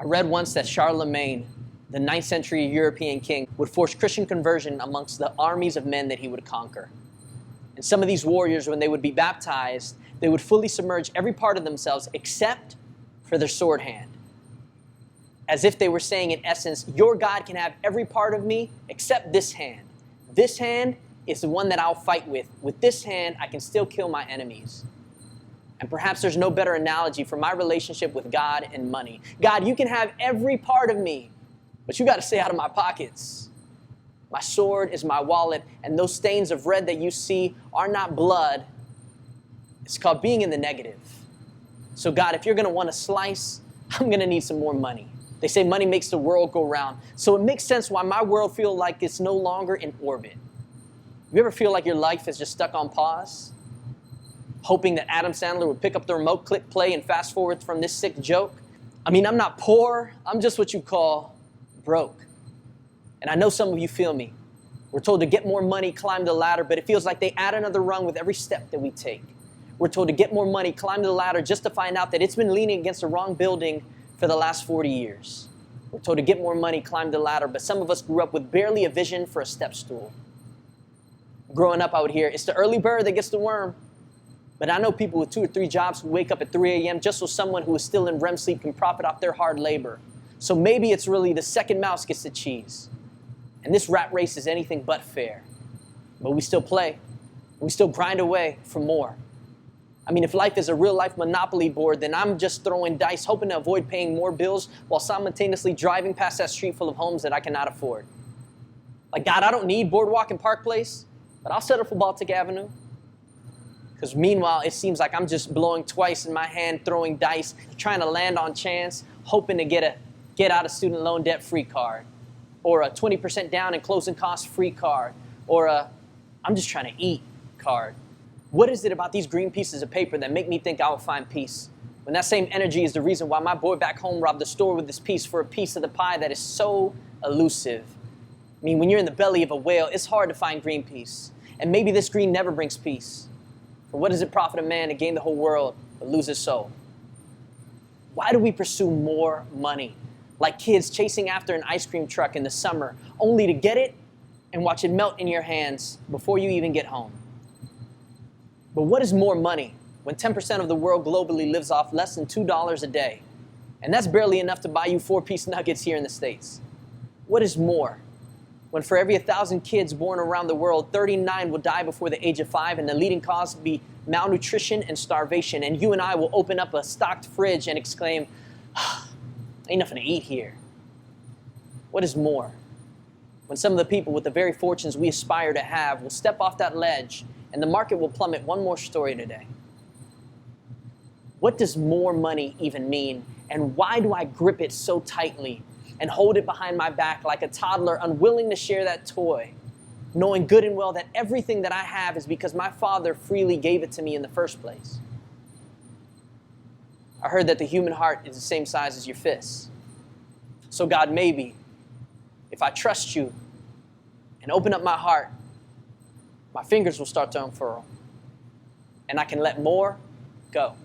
I read once that Charlemagne, the 9th century European king, would force Christian conversion amongst the armies of men that he would conquer. And some of these warriors, when they would be baptized, they would fully submerge every part of themselves except for their sword hand. As if they were saying, in essence, your God can have every part of me except this hand. This hand is the one that I'll fight with. With this hand, I can still kill my enemies. And perhaps there's no better analogy for my relationship with God and money. God, you can have every part of me, but you got to stay out of my pockets. My sword is my wallet, and those stains of red that you see are not blood. It's called being in the negative. So God, if you're going to want a slice, I'm going to need some more money. They say money makes the world go round. So it makes sense why my world feels like it's no longer in orbit. You ever feel like your life is just stuck on pause? Hoping that Adam Sandler would pick up the remote, click play, and fast forward from this sick joke? I mean, I'm not poor. I'm just what you call broke. And I know some of you feel me. We're told to get more money, climb the ladder, but it feels like they add another rung with every step that we take. We're told to get more money, climb the ladder, just to find out that it's been leaning against the wrong building for the last 40 years. We're told to get more money, climb the ladder, but some of us grew up with barely a vision for a step stool. Growing up, I would hear, it's the early bird that gets the worm. But I know people with 2 or 3 jobs who wake up at 3 a.m. just so someone who is still in REM sleep can profit off their hard labor. So maybe it's really the second mouse gets the cheese. And this rat race is anything but fair. But we still play. We still grind away for more. I mean, if life is a real-life Monopoly board, then I'm just throwing dice, hoping to avoid paying more bills while simultaneously driving past that street full of homes that I cannot afford. Like, God, I don't need Boardwalk and Park Place, but I'll settle for Baltic Avenue. Because meanwhile, it seems like I'm just blowing twice in my hand, throwing dice, trying to land on chance, hoping to get a get out of student loan debt free card, or a 20% down and closing costs free card, or a I'm just trying to eat card. What is it about these green pieces of paper that make me think I will find peace? When that same energy is the reason why my boy back home robbed the store with this piece for a piece of the pie that is so elusive. I mean, when you're in the belly of a whale, it's hard to find green peace. And maybe this green never brings peace. For what does it profit a man to gain the whole world but lose his soul? Why do we pursue more money? Like kids chasing after an ice cream truck in the summer, only to get it and watch it melt in your hands before you even get home. But what is more money when 10% of the world globally lives off less than $2 a day? And that's barely enough to buy you 4-piece nuggets here in the States. What is more when for every 1,000 kids born around the world, 39 will die before the age of 5, and the leading cause will be malnutrition and starvation, and you and I will open up a stocked fridge and exclaim, ain't nothing to eat here. What is more when some of the people with the very fortunes we aspire to have will step off that ledge and the market will plummet? One more story today. What does more money even mean? And why do I grip it so tightly and hold it behind my back like a toddler unwilling to share that toy, knowing good and well that everything that I have is because my Father freely gave it to me in the first place? I heard that the human heart is the same size as your fist. So God, maybe if I trust you and open up my heart, my fingers will start to unfurl and I can let more go.